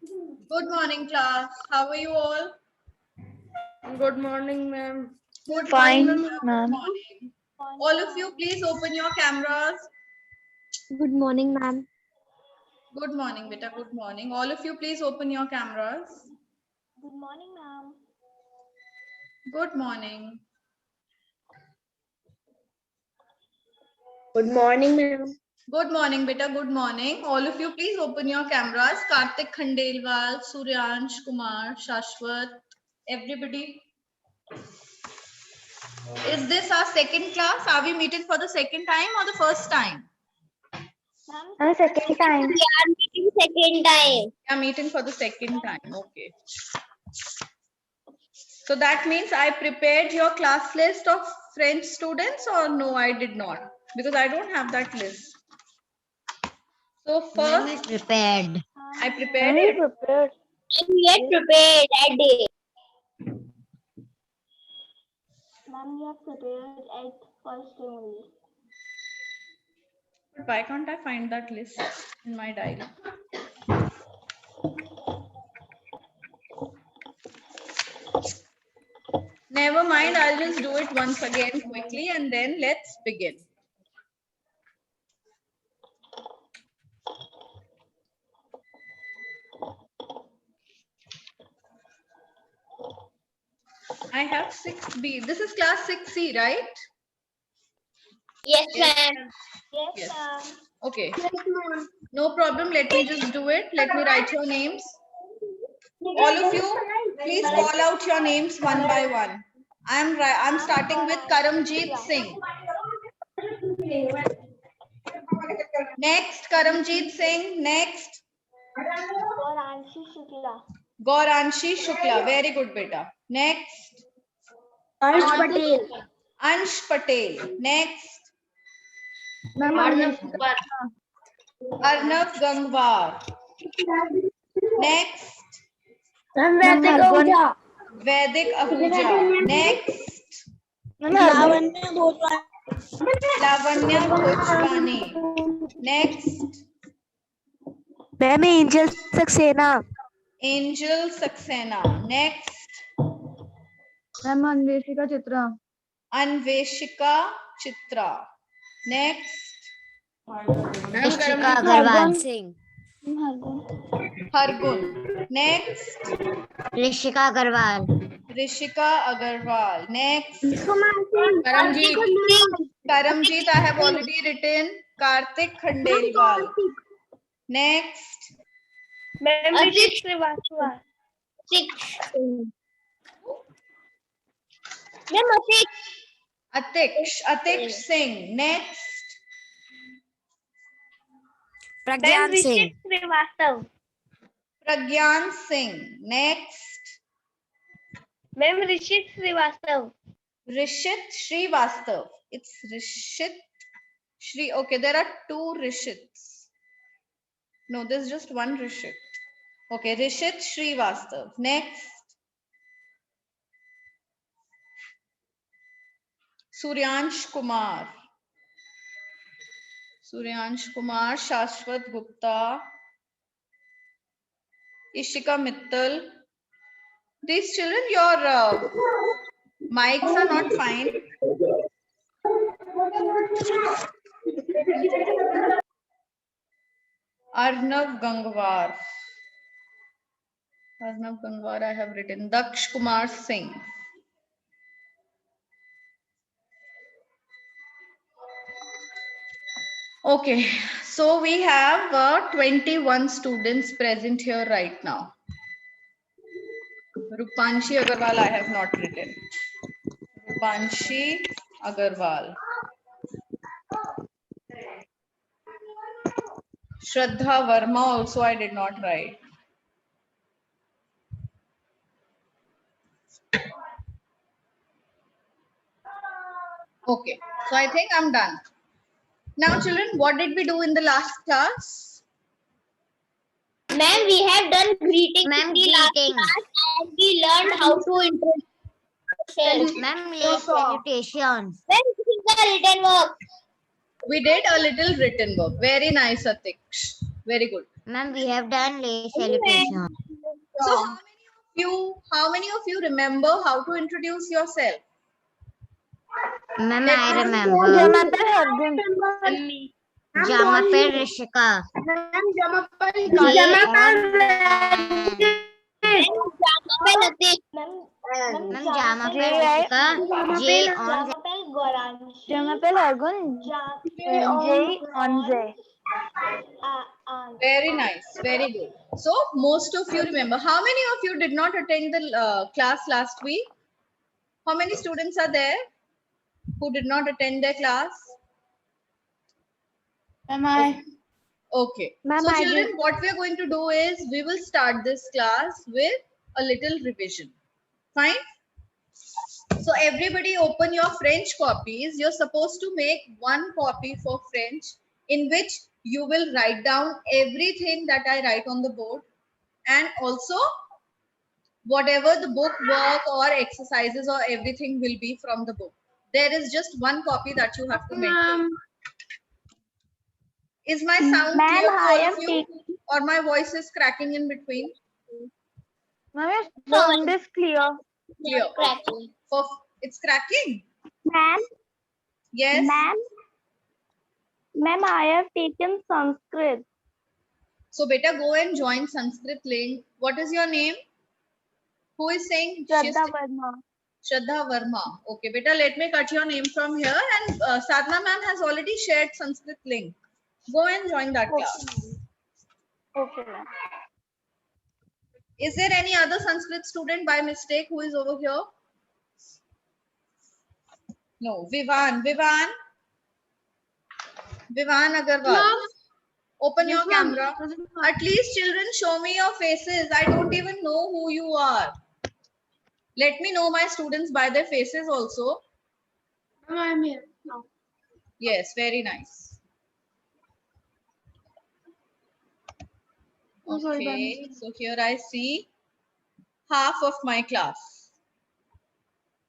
Good morning, class. How are you all? Good morning, ma'am. Good Fine, morning. Good ma'am. morning. All of you, please open your cameras. Good morning, ma'am. Good morning, beta. Good morning. All of you, please open your cameras. Good morning, ma'am. Good morning. Good morning, ma'am. Good morning, beta. Good morning. All of you, please open your cameras. Kartik Khandelwal, Suryansh Kumar, Shashwat, everybody. Is this our second class? Are we meeting for the second time or the first time? Second time. We are meeting second time. We are meeting for the second time. Okay. So that means I prepared your class list of French students or no, I did not because I don't have that list. So Ma'am is first prepared. I prepared it. Prepared. And we are prepared that day. Ma'am, you have prepared at first day only. But why can't I find that list in my diary? Never mind, I'll just do it once again quickly and then let's begin. I have 6B. This is class 6C, right? Yes, ma'am. Yes. ma'am. Okay. Yes, ma'am. No problem. Let me just do it. Let me write your names. All of you, please call out your names one by one. I'm starting with Karamjeet Singh. Next, Karamjeet Singh. Next, Goranshi Shukla. Gauranshi Shukla. Very good, beta. Next, Arsh Patel. Ansh Patel. Next, Arnav Gangwar. Next, Vedic Ahuja. Next, Lavanya Bhojwani. Next, Ma'am, Angel Saxena. Angel Saxena. Next, Ma'am, Anveshika Chitra. Anveshika Chitra. Next, Rishika Agarwal Singh. Hargun. Next, Rishika Agarwal. Rishika Agarwal. Next, Karamjeet. Karamjeet, I have already written. Kartik Khandelwal. Next, Ma'am, Rishit Srivastava. Ma'am, Atiksh Singh. Next, Pragyan Singh. Srivastava. Pragyan Singh. Next, Ma'am, Rishit Srivastava. Rishit Srivastav. It's Rishit Shri. Okay, there are two Rishits. No, there's just one Rishit. Okay, Rishit Srivastav. Next, Suryansh Kumar. Suryansh Kumar, Shashwat Gupta, Ishika Mittal. These children, your mics are not fine. Arnav Gangwar. Arnav Gangwar, I have written. Daksh Kumar Singh. Okay, so we have 21 students present here right now. Rupanshi Agarwal, I have not written. Rupanshi Agarwal. Shraddha Verma also I did not write. Okay, so I think I'm done. Now children, what did we do in the last class? Ma'am, we have done greeting. Ma'am, greeting. And we learned how to introduce. Ma'am, salutation. Ma'am, this is the written work. We did a little written work. Very nice, Atiksh. Very good. Ma'am, we have done lay salutation. So how many of you remember how to introduce yourself? Ma'am, Let I me- remember. Jamapel Rishika. Ma'am, Jamapel Rishika. J on Jamapel Goranshi. Jamapel Argun. J on J. Very nice, very good. So most of you remember. How many of you did not attend the class last week? How many students are there who did not attend their class? Am I? Okay. Ma'am, So I children, did. what we are going to do is we will start this class with a little revision. Fine. So everybody open your French copies. You're supposed to make one copy for French in which you will write down everything that I write on the board, and also whatever the book work or exercises or everything will be from the book. There is just one copy that you have to maintain. Is my sound Ma'am, clear to I all am of you, or my voice is cracking in between? Ma'am, your sound is clear. Clear. For it's cracking. Ma'am, Yes. ma'am, I have taken Sanskrit. So beta, go and join Sanskrit link. What is your name? Who is saying? Shraddha Verma. Shraddha Verma. Okay, beta, let me cut your name from here. And Sadhna ma'am has already shared Sanskrit link. Go and join that class. Okay, ma'am. Is there any other Sanskrit student by mistake who is over here? No. Vivan Agarwal. Open your camera. At least children, show me your faces. I don't even know who you are. Let me know my students by their faces also. I'm here. No. Yes, very nice. Oh, sorry, by Okay, mistake. so here I see half of my class.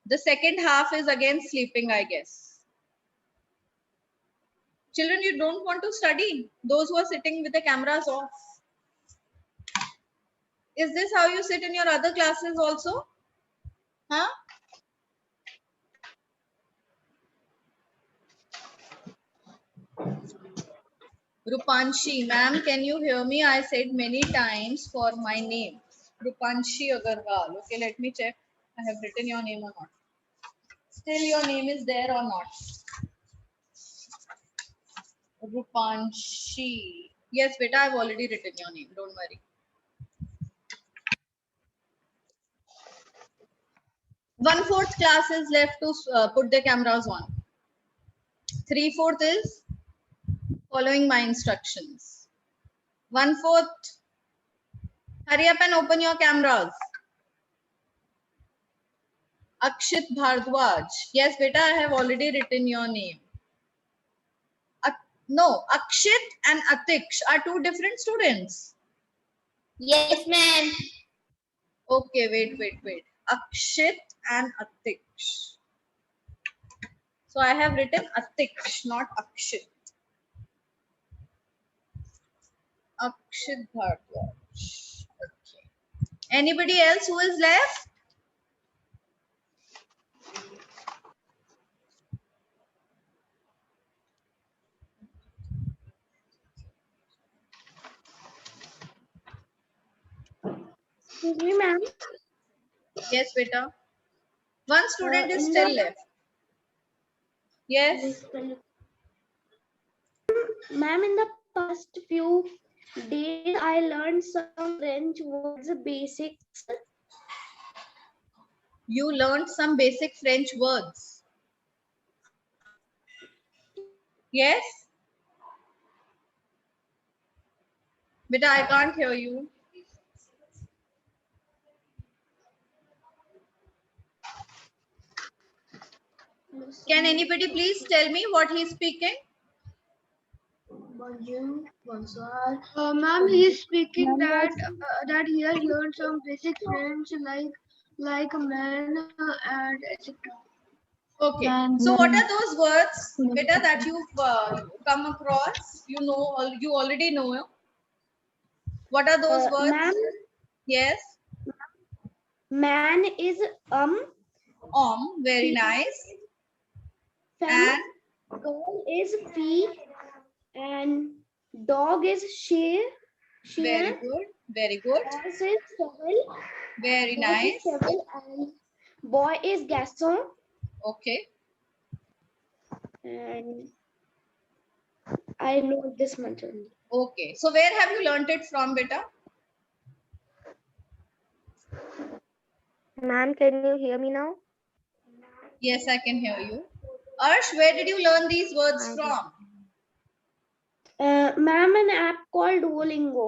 The second half is again sleeping, I guess. Children, you don't want to study? Those who are sitting with the cameras off. Is this how you sit in your other classes also? Huh? Rupanshi, ma'am, can you hear me? I said many times for my name. Rupanshi Agarwal. Okay, let me check. I have written your name or not. Still your name is there or not? Rupanshi. Yes, beta, I've already written your name. Don't worry. 1/4 class is left to put the cameras on. 3/4 is following my instructions. 1/4. Hurry up and open your cameras. Akshit Bhardwaj. Yes, beta, I have already written your name. No, Akshit and Atiksh are two different students. Yes, ma'am. Okay, wait. Akshit and Atiksh. So I have written Atiksh, not Akshit. Akshit Bhardwaj. Okay. Anybody else who is left? Excuse me, ma'am. Yes, beta. One student is in still the- left. Yes. Ma'am, in the past few days, I learned some French words, basics. You learned some basic French words. Yes? Beta, I can't hear you. Can anybody please tell me what he's speaking? Bonjour, bonsoir. Ma'am, he is speaking that he has learned some basic French like man and etc. Okay. So what are those words, beta, that you've come across? You know, you already know. What are those words? Ma'am, Yes. man is Very nice. fem, And girl is fee, and dog is she. very good. Very good. Horse is shovel. Very Horse is nice. shovel, and boy is garçon, Okay. and I know this much only. Okay. So where have you learnt it from, beta? Ma'am, can you hear me now? Yes, I can hear you. Arsh, where did you learn these words from? Ma'am, an app called Duolingo.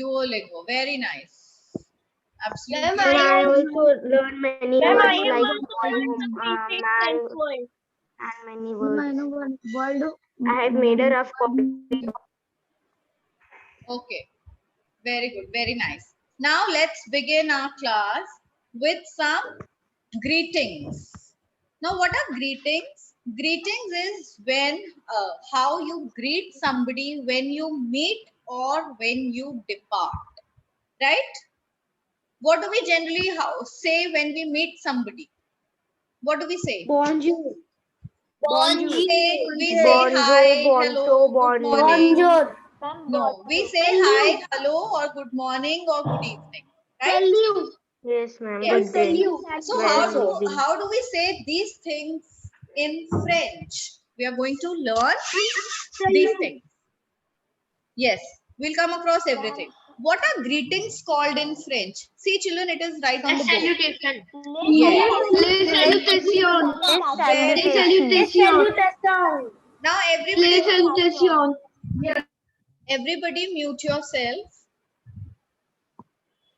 Duolingo. Very nice. Absolutely. Ma'am, And I also learned many Ma'am, words I have like also learned the greetings and words. and many words. I have made a rough copy. Okay. Very good. Very nice. Now let's begin our class with some greetings. Now, what are greetings? Greetings is when how you greet somebody when you meet or when you depart, right? What do we generally say when we meet somebody? What do we say? Bonjour. We say hi, hello, good morning. No, we say hi, hello, or good morning or good evening, right? Salute. Yes, ma'am. Yes. Good day. So Very easy. how do we say these things in French? We are going to learn these things. Yes, we'll come across everything. What are greetings called in French? See, children, it is right on the board. Salutation. Yes. Les salutations. Very nice. Salutation. Now Les salutations. everybody mute yourself.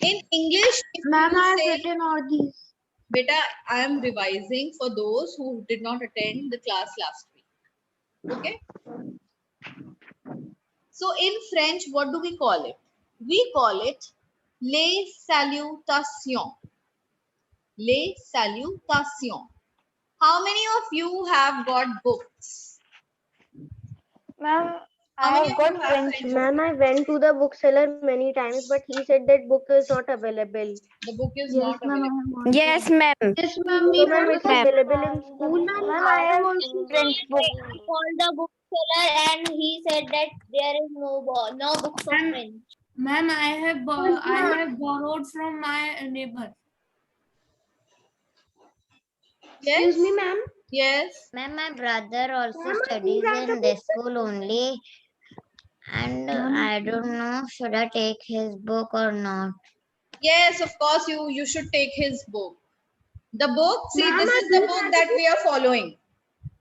In English, if Ma'am, you I have say, written all these. beta, I am revising for those who did not attend the class last week. Okay. So in French, what do we call it? We call it les salutations. Les salutations. How many of you have got books? Ma'am, How many of you have French books? Ma'am, I went to the bookseller many times, but he said that book is not available. The book is not available. Yes, ma'am. Yes, ma'am. So, ma'am, it's available in school. Ma'am, I have French book. Called the bookseller and he said that there is no books of French. Ma'am, I have borrowed from my neighbor. Yes? Excuse me, ma'am. Yes. Ma'am, my brother also Ma'am, studies these are the in this school only. And I don't know, should I take his book or not? Yes, of course, you should take his book. The book, see, Ma'am, this I is the do book have that we are following.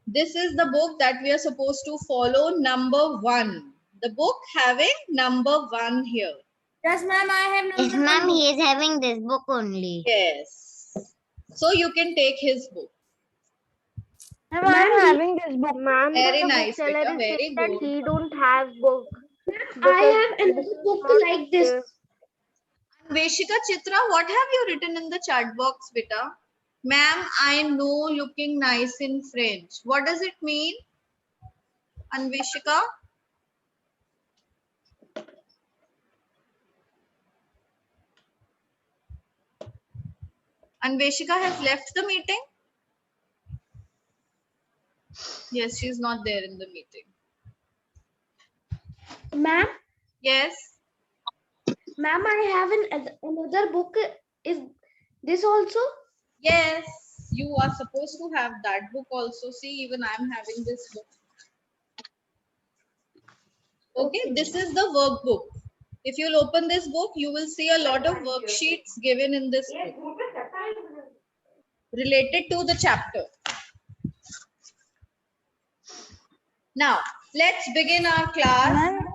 This is the book that we are supposed to follow, number 1. The book having number 1 here. Yes, ma'am, I have Yes, number ma'am, one. he is having this book only. Yes. So you can take his book. Ma'am, I am having this book. Ma'am, Very the nice, bookseller beta, is very saying that good. he don't have book. I have another book like this. Veshika Chitra, what have you written in the chat box, beta? Ma'am, I know looking nice in French. What does it mean? Anveshika? Anveshika has left the meeting? Yes, she's not there in the meeting. Ma'am, Yes. ma'am, I have another book. Is this also? Yes, you are supposed to have that book also. See, even I'm having this book. Okay, this is the workbook. If you'll open this book, you will see a lot of worksheets given in this book related to the chapter. Now, let's begin our class. Ma'am,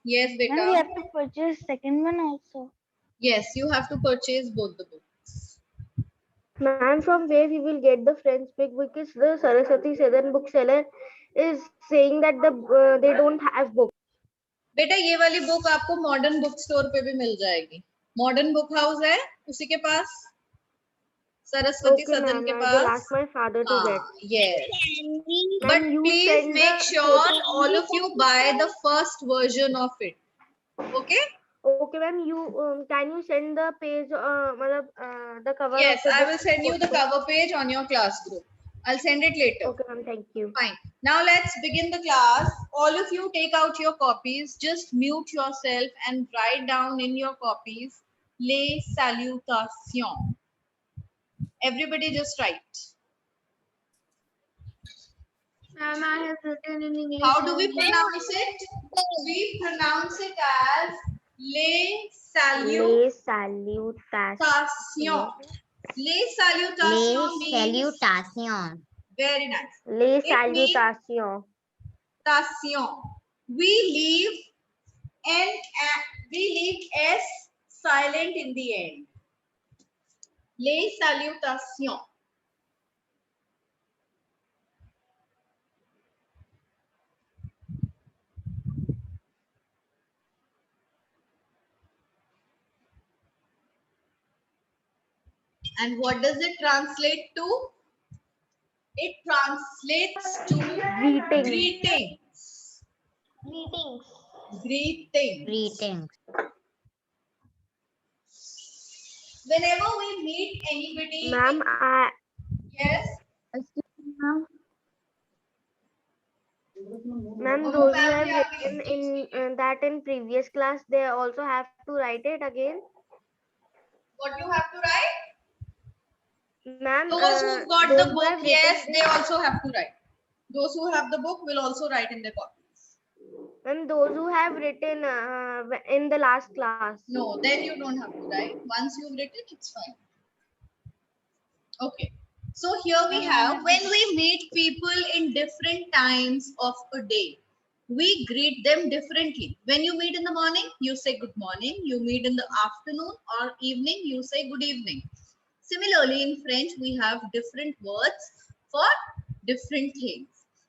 Yes, ma'am, we beta. have to purchase second one also. Yes, you have to purchase both the books. Ma'am, from where we will get the French book, because the Saraswati Southern bookseller is saying that they don't have book. बेटा ये वाली book आपको modern book store पे भी मिल जाएगी. Modern book house है उसी के पास, सरस्वती Okay, सदन ma'am, के I will pass. ask my father to get. Yes. Ma'am, But you please send make the sure all of you buy the first version of it. Okay? Okay, ma'am. You can you send the page, the cover Yes, of the I book? will send you the cover page on your class group. I'll send it later. Okay, ma'am. Thank you. Fine. Now let's begin the class. All of you take out your copies. Just mute yourself and write down in your copies les salutations. Everybody just write. Ma'am, I have written in English. How do we only. pronounce it? We pronounce it as les Les salutations. salutations. Les salutations Les means salutations. very nice. Les It means salutations. station. We leave S silent in the end. Les salutations. And what does it translate to? It translates to Greeting. greetings. Greetings. Greetings. Greetings. Whenever we meet anybody, Ma'am, yes, ma'am, Oh, those who ma'am, have yeah, written please, in that in previous class, they also have to write it again. what you have to write? Ma'am, Those who got those the who book, have yes, written they also have to write. Those who have the book will also write in their copies. Ma'am, those who have written in the last class. No, then you don't have to write. Once you've written, it's fine. Okay. So here we have, when we meet people in different times of a day, we greet them differently. When you meet in the morning, you say good morning. You meet in the afternoon or evening, you say good evening. Similarly, in French, we have different words for different things.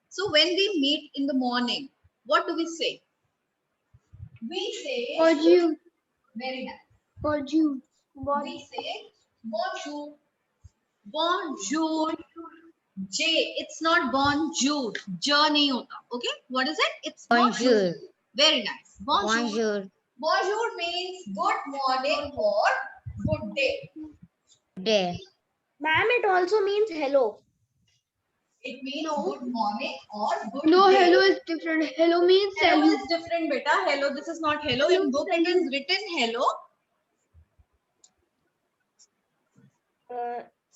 So when we meet in the morning, what do we say? We say, Bonjour. very nice. Bonjour. We say bonjour. Bonjour. J. It's not bonjour. J nahi hota. Okay. What is it? It's bonjour. Bonjour. Very nice. Bonjour. Bonjour. Bonjour means good morning or good day. Day. Ma'am, it also means hello. It means good morning or good No, day. hello is different. Hello means Hello salute. is different, beta. Hello. This is not hello. Hello, In book it is written hello.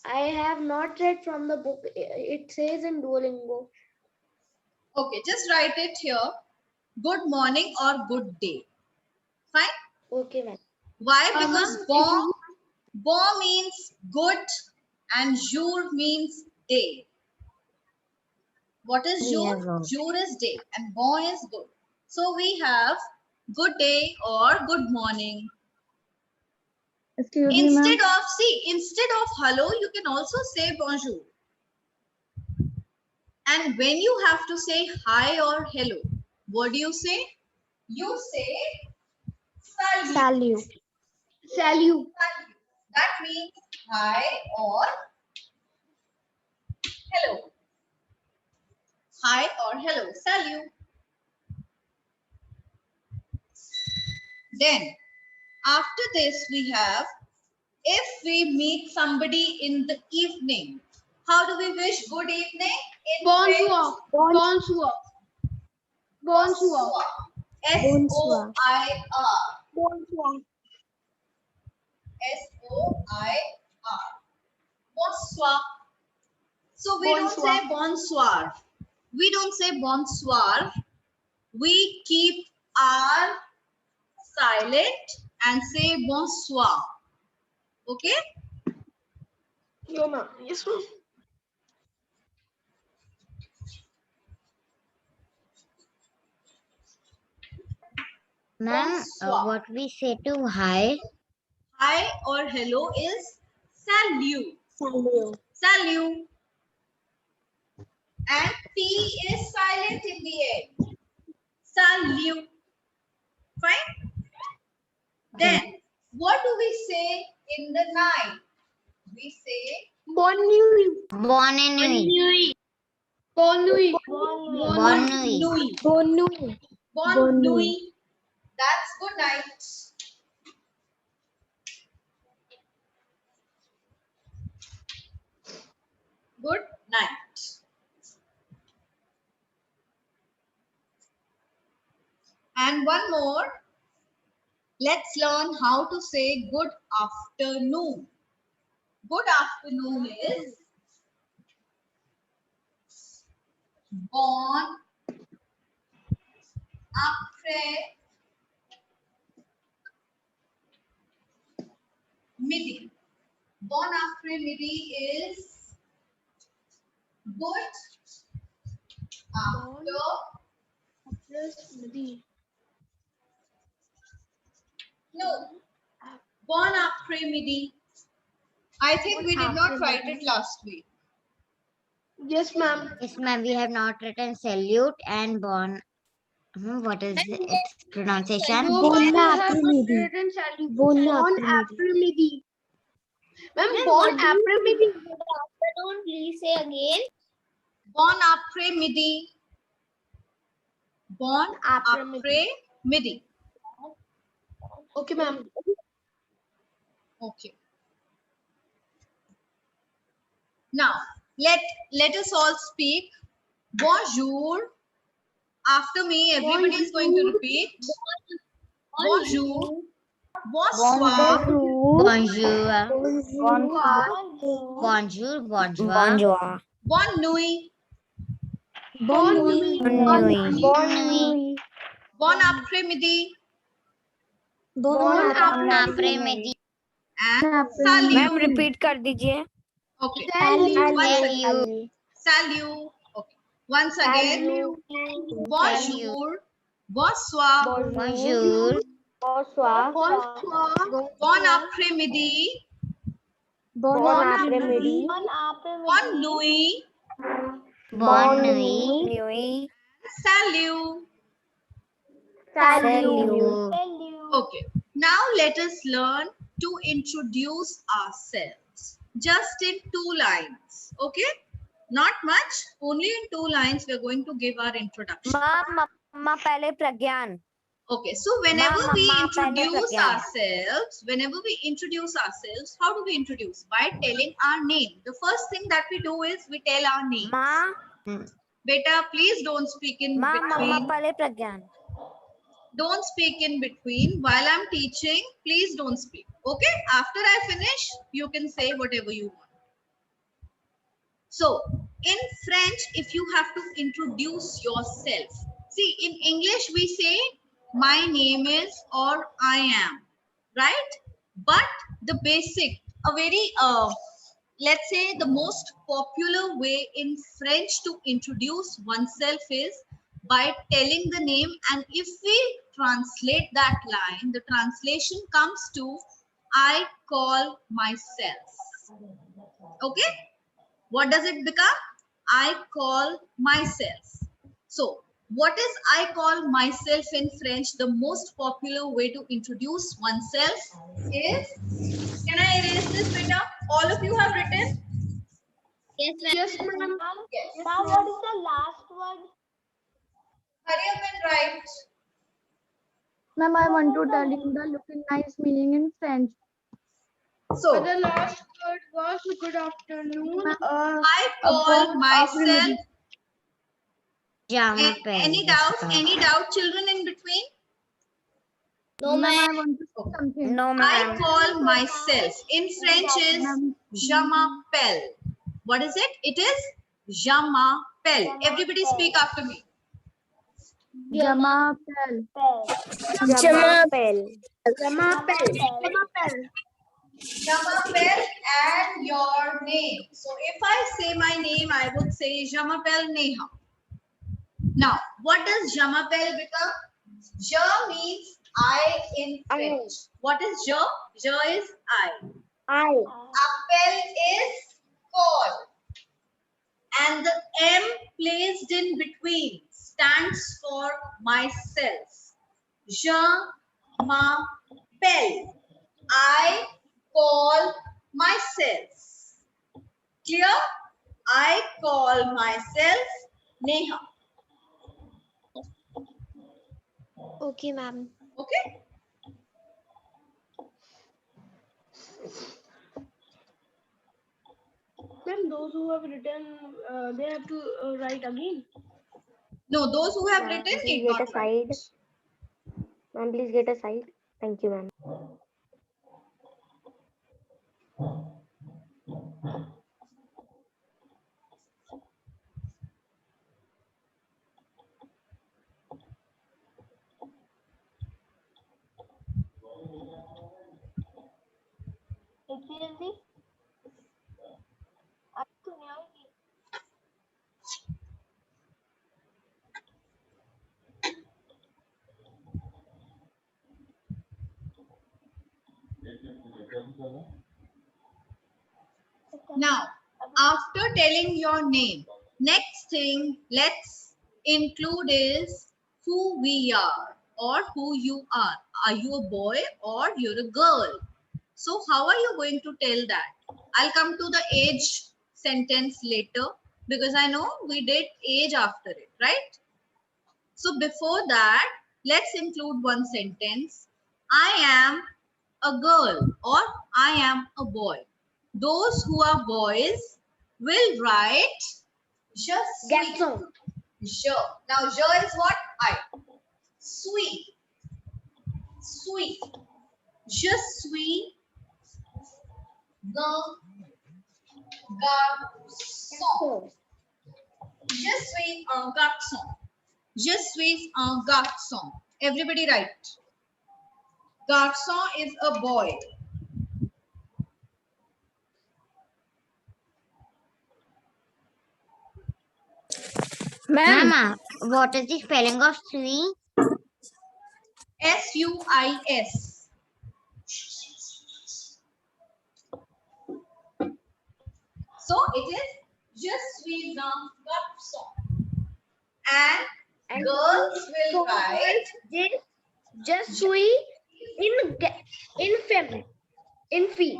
I have not read from the book. It says in Duolingo. Okay. Just write it here. Good morning or good day. Fine. Okay, ma'am. Why? Because Ma'am, bon means good and jour means day. What is jour? Yeah, Jour is day and bon is good. So we have good day or good morning. Instead of hello, you can also say bonjour. And when you have to say hi or hello, what do you say? You say salut. Salute. salute. That means hi or hello. Hi or hello. Salut. Then, after this, we have, if we meet somebody in the evening, how do we wish good evening? In Bonsoir. French? Bonsoir. Bonsoir. S-O-I-R. Bonsoir. S-O-I-R. Bonsoir. So we Bonsoir. don't say bonsoir. We don't say bonsoir. We keep our silent and say bonsoir. Okay? Yo, ma'am. Yes, ma'am. Ma'am, Bonsoir. what we say to hi? Hi or hello is salut. Salute. Salut. And T is silent in the end. Salut. Fine? Then, what do we say in the night? We say Bonne nuit. Bonne nuit. Bonne nuit. Bonne nuit. nuit. Bonne nuit. Bonne Bonne nuit. That's good night. And one more. Let's learn how to say good afternoon. Good afternoon is bon après-midi. Bon après-midi is good after. No. Bon après-midi. I think we did not write it last week. Yes, ma'am. Yes, ma'am. We have not written salute and bon. What is its pronunciation? No, Bon ma'am, we have après-midi. written salute. Bon Bon après-midi. après-midi. Ma'am, Ma'am, bon what do you après-midi. Good afternoon. Please say again. Bon après-midi. Bon après-midi. Okay, ma'am. Okay. Now, let us all speak. Bonjour. After me, everybody is going to repeat. Bonjour. Bonsoir. Bonjour. Bonjour. Bonjour. Bonne nuit. Bon nuit. Bon nuit. Bon après-midi. Bon Après-midi. And salut. repeat कर दीजिए. Okay. Salut. Salut. Okay. Once again. Bonjour. Bonsoir. Bonjour. Bonsoir. Bon après-midi. Bon après-midi. Bonne nuit. Bonne nuit. Salut. Salut. Okay. Now let us learn to introduce ourselves. Just in 2 lines. Okay? Not much. Only in 2 lines we are going to give our introduction. मम्मा पहले प्रज्ञान. Okay. So whenever we Ma'am, introduce Pragyan. ourselves, how do we introduce? By telling our name. The first thing that we do is we tell our name. Beta, please don't speak in between. पहले प्रज्ञान. Don't speak in between. While I'm teaching, please don't speak. Okay? After I finish, you can say whatever you want. So, in French, if you have to introduce yourself. See, in English, we say, my name is or I am. Right? But the basic, let's say the most popular way in French to introduce oneself is by telling the name, and if we translate that line, the translation comes to I call myself. Okay? What does it become? I call myself. So, what is I call myself in French? The most popular way to introduce oneself is, can I erase this beta? All of you have written? Yes, ma'am. Yes, ma'am. Yes. Now what is the last word? Hurry up and write. Ma'am, I want to tell you the looking nice meaning in French. So, The last word was good afternoon. I call myself. Any doubt? Any doubt, children, in between? No, Ma'am, ma'am. I want to say something. No, I ma'am. call myself. In French is je m'appelle. What is it? It is je m'appelle. Everybody speak after me. Jamapel. Jamapel. Je m'appelle and your name. So if I say my name, I would say je m'appelle Neha. Now, what does je m'appelle become? Je means I in French. What is je? Je is I. Appel is call. And the M placed in between stands for myself. Je m'appelle. I call myself. Clear? I call myself Neha. Okay, ma'am. Okay? Ma'am, those who have written, they have to write again. No, those who have written need not write. Ma'am, please get a side. Thank you, ma'am. HCLC? Now, after telling your name, next thing let's include is who we are or who you are. Are you a boy or you're a girl? So how are you going to tell that? I'll come to the age sentence later because I know we did age after it, right? So before that, let's include one sentence. I am a girl or I am a boy. Those who are boys will write je suis. Garçon. Je. Now je is what? I. Suis. Suis. Je suis the garçon. Je suis un garçon. Je suis un garçon. Everybody write. Garçon is a boy. Ma'am, what is the spelling of Sui? S-U-I-S. So it is je suis un garçon. And girls will write Je suis in feminine. In fille.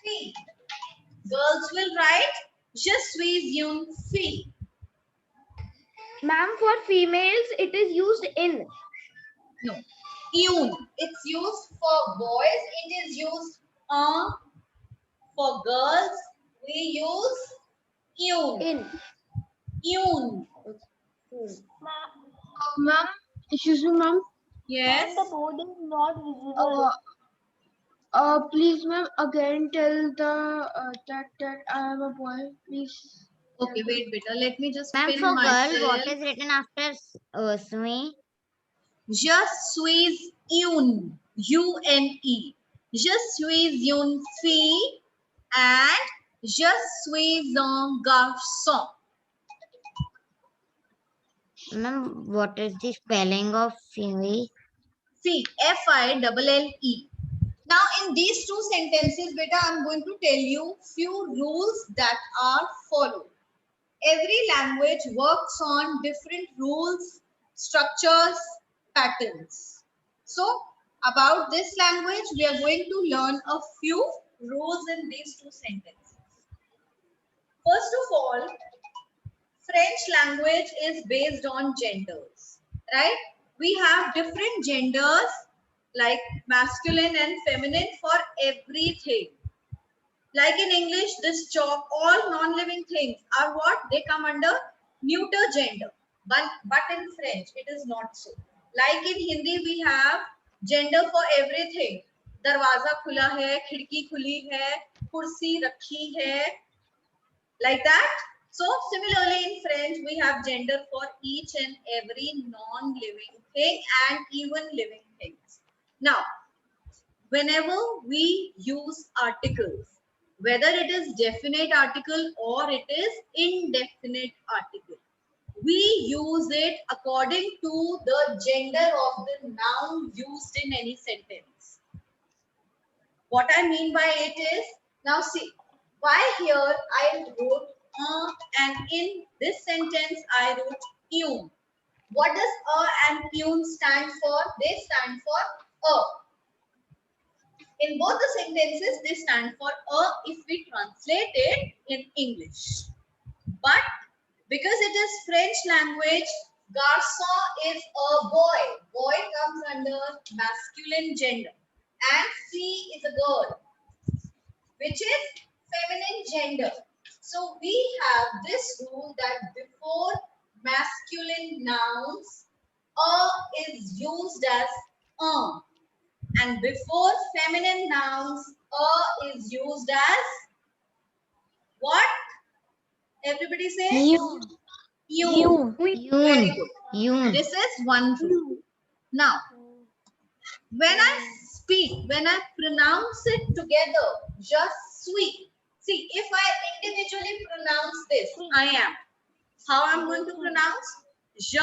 fille. Girls will write je suis une fille. Ma'am, for females, it is used in. No, une. It's used for boys. It is used for girls. We use une. In. Une. Ma'am, excuse me, ma'am. Yes. The board is not visible. Please, ma'am, again tell the that I am a boy. Please. Okay, wait, beta. Let me just Ma'am, pin for myself. girl, what is written after Sui? Je suis une. U-N-E. Je suis une fille and je suis un garçon. Ma'am, what is the spelling of Sui? Fille. F-I-L-L-E. Now, in these two sentences, beta, I'm going to tell you few rules that are followed. Every language works on different rules, structures, patterns. So, about this language, we are going to learn a few rules in these two sentences. First of all, French language is based on genders, right? We have different genders like masculine and feminine for everything. Like in English, this chalk, all non-living things are what? They come under neuter gender. But in French, it is not so. Like in Hindi, we have gender for everything. Darwaza khula hai, khidki khuli hai, kursi rakhi hai. Like that. So similarly in French, we have gender for each and every non-living thing and even living things. Now, whenever we use articles, whether it is definite article or it is indefinite article, we use it according to the gender of the noun used in any sentence. What I mean by it is, now see, why here I wrote and in this sentence I wrote une. What does and une stand for? They stand for a. In both the sentences, they stand for a if we translate it in English. But because it is French language, garçon is a boy. Boy comes under masculine gender. And fille is a girl, which is feminine gender. So we have this rule that before masculine nouns, a is used as And before feminine nouns, is used as what? Everybody say yoon. Very good. Yoon. This is one rule. Now, when I speak, when I pronounce it together, just sweet. See, if I individually pronounce this, I am. How I'm going to pronounce? Je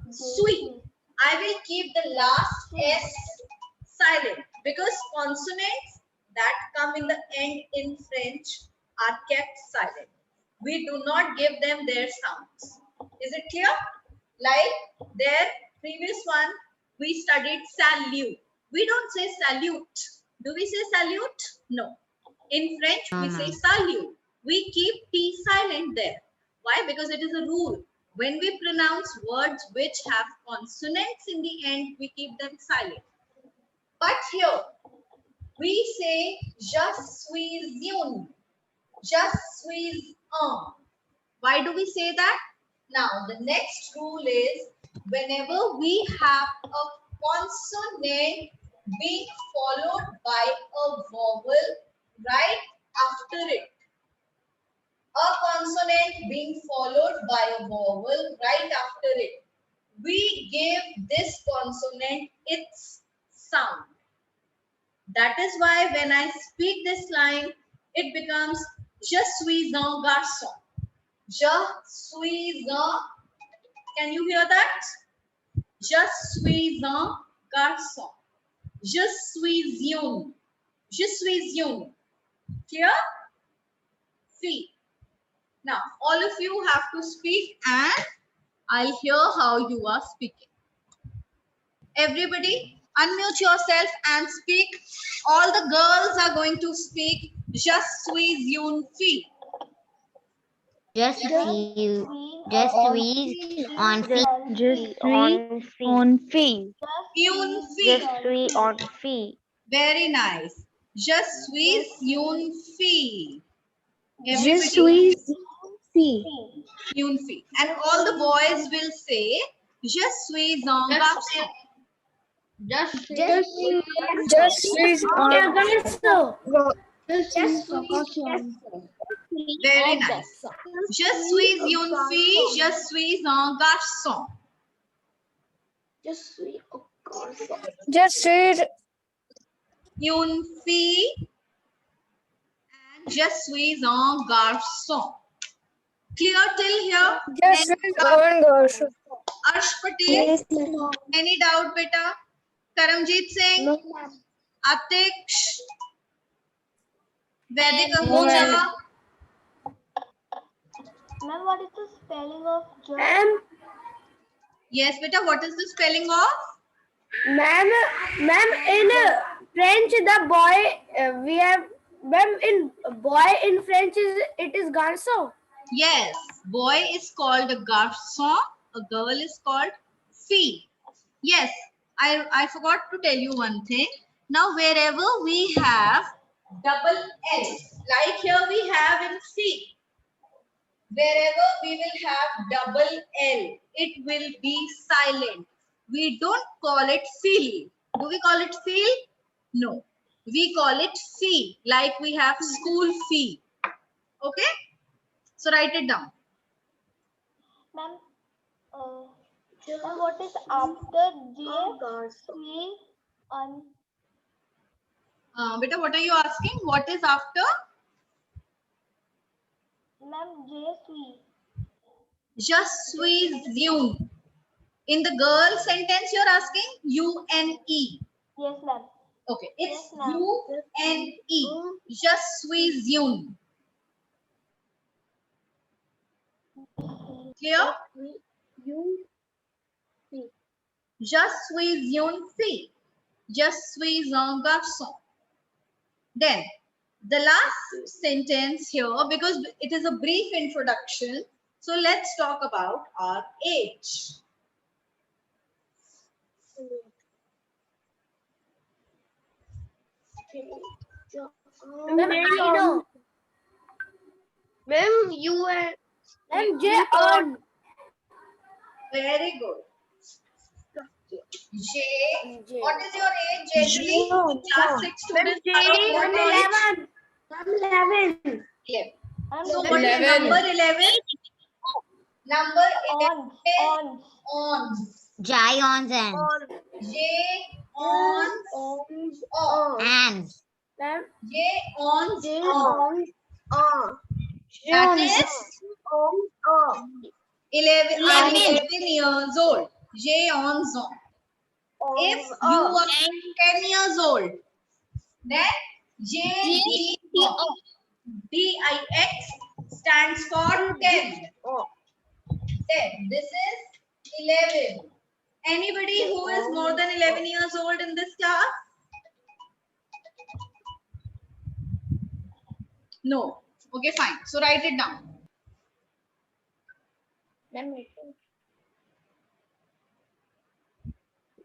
suis. I will keep the last S silent because consonants that come in the end in French are kept silent. We do not give them their sounds. Is it clear? Like their previous one, we studied salute. We don't say salute. Do we say salute? No. In French, we say salute. We keep T silent there. Why? Because it is a rule. When we pronounce words which have consonants in the end, we keep them silent. But here, we say je suis une, je suis un. Why do we say that? Now, the next rule is whenever we have a consonant being followed by a vowel right after it. A consonant being followed by a vowel right after it. We give this consonant its sound. That is why when I speak this line, it becomes je suis un garçon. Je suis un. Can you hear that? Je suis un garçon. Je suis une. Je suis une. Clear? See. Now, all of you have to speak and I'll hear how you are speaking. Everybody, unmute yourself and speak. All the girls are going to speak. Je suis une fille. Just see. Just we on feet. On fee. Une fille. Free on fee. Very nice. Je suis une fille. Everybody, une fille. And all the boys will say, je suis un garçon. Very nice. Je suis une fille, je suis un garçon. Une fille and je suis un garçon. Clear till here? Arsh Patel, any doubt, beta? Karamjeet Singh, Atiksh, Vedic Ahuja. Ma'am, what is the spelling of joy? Yes, beta, what is the spelling of? Ma'am, in French, the boy we have. Ma'am, in boy in French it is garçon. Yes, boy is called a garçon, a girl is called fille. Yes, I forgot to tell you one thing. Now, wherever we have double L, like here we have in C, wherever we will have double L, it will be silent. We don't call it fille. Do we call it fille? No. We call it fee, like we have school fee. Okay? So write it down. Ma'am, what is after J, C, on? Beta, what are you asking? What is after? Ma'am, J, C. Je suis une. In the girl sentence, you're asking U-N-E. Yes, ma'am. Okay, it's Yes, ma'am. U-N-E. Je suis une. Clear? Je suis une fille. Je suis un garçon. Then, the last sentence here, because it is a brief introduction, so let's talk about our age. Ma'am, you and J on. Very good. J. What is your age generally? Class 6 students. I'm 11. I'm 11. 11. I'm So what is number 11? Number 11 on. ons. Giants and J ons. On. ants. Ma'am, J ons. On. That is 11 years old. J ons on. If you are 10 years old, then J D I X stands for 10. 10. This is 11. Anybody who is more than 11 years old in this class? No. Okay, fine. So write it down.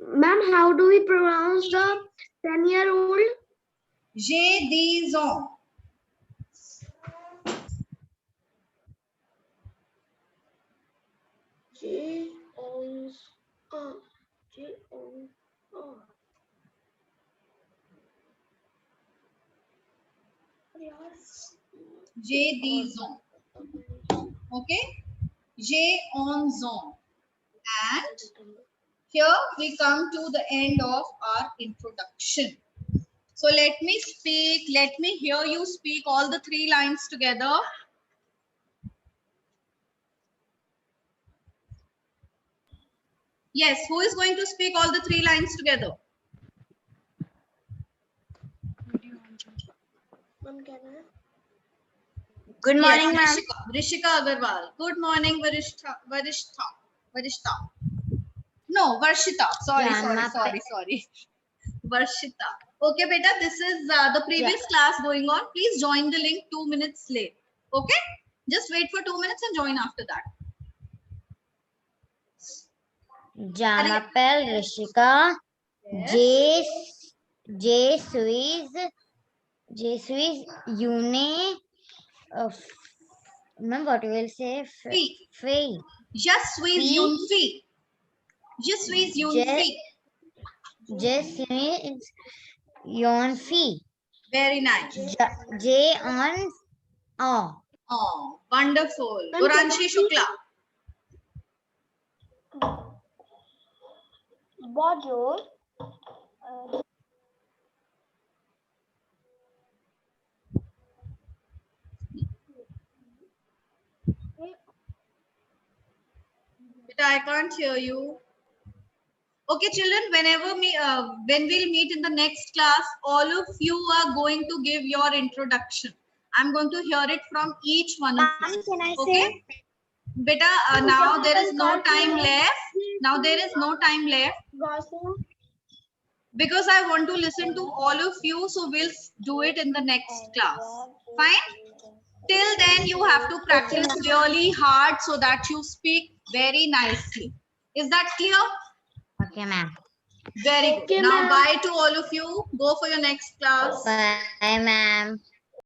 Ma'am, how do we pronounce the 10-year-old? J D zon. J O J O J D zone. Okay. J on zone. And here we come to the end of our introduction. So let me speak. Let me hear you speak all the 3 lines together. Yes, who is going to speak all the 3 lines together? Good morning, Yes, ma'am. Rishika Agarwal. Good morning, Varishta. No, Varshita. Sorry. Varshita. Okay, beta, this is the previous class going on. Please join the link 2 minutes late. Okay? Just wait for 2 minutes and join after that. Jamapel, Rishika, J Swiss, Une, ma'am, what you will say? Fee. Fee. Je suis une fille. Je suis une fille. J Swiss, Yon Fee. Very nice. J on O. Oh, wonderful. Uranshi Shukla. Bonjour. Beta, I can't hear you. Okay, children, when we'll meet in the next class, all of you are going to give your introduction. I'm going to hear it from each one of you. Can I Okay? Beta, now there is no time left. Now there is no time left. Because I want to listen to all of you, so we'll do it in the next class. Fine? Till then, you have to practice really hard so that you speak very nicely. Is that clear? Okay, ma'am. Very good. Now, bye to all of you. Go for your next class. Bye, ma'am.